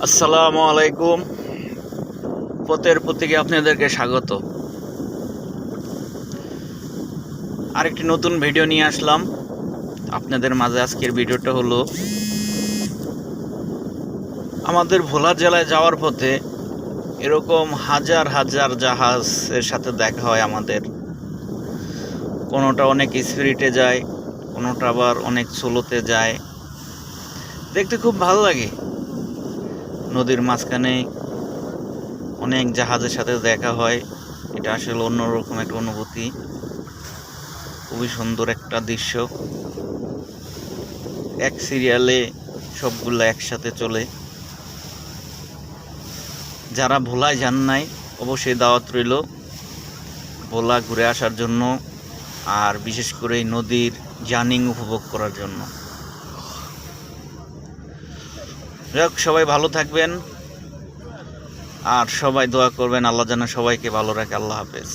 আসসালামু আলাইকুম। পথের প্রতীকে আপনাদেরকে স্বাগত। আরেকটি নতুন ভিডিও নিয়ে আসলাম আপনাদের মাঝে। আজকের ভিডিওটা হলো আমাদের ভোলা জেলায় যাওয়ার পথে এরকম হাজার হাজার জাহাজের সাথে দেখা হয় আমাদের। কোনোটা অনেক স্পিডে যায়, কোনোটা আবার অনেক স্লোতে যায়। দেখতে খুব ভালো লাগে। নদীর মাঝখানে অনেক জাহাজের সাথে দেখা হয়, এটা আসলে অন্যরকম একটা অনুভূতি। খুবই সুন্দর একটা দৃশ্য। এক সিরিয়ালে সবগুলো একসাথে চলে। যারা ভোলায় যান নাই অবশ্যই দাওয়াত রইল ভোলা ঘুরে আসার জন্য, আর বিশেষ করে এই নদীর জার্নি উপভোগ করার জন্য। যাক, সবাই ভালো থাকবেন আর সবাই দোয়া করবেন আল্লাহ যেন সবাইকে ভালো রাখে। আল্লাহ হাফেজ।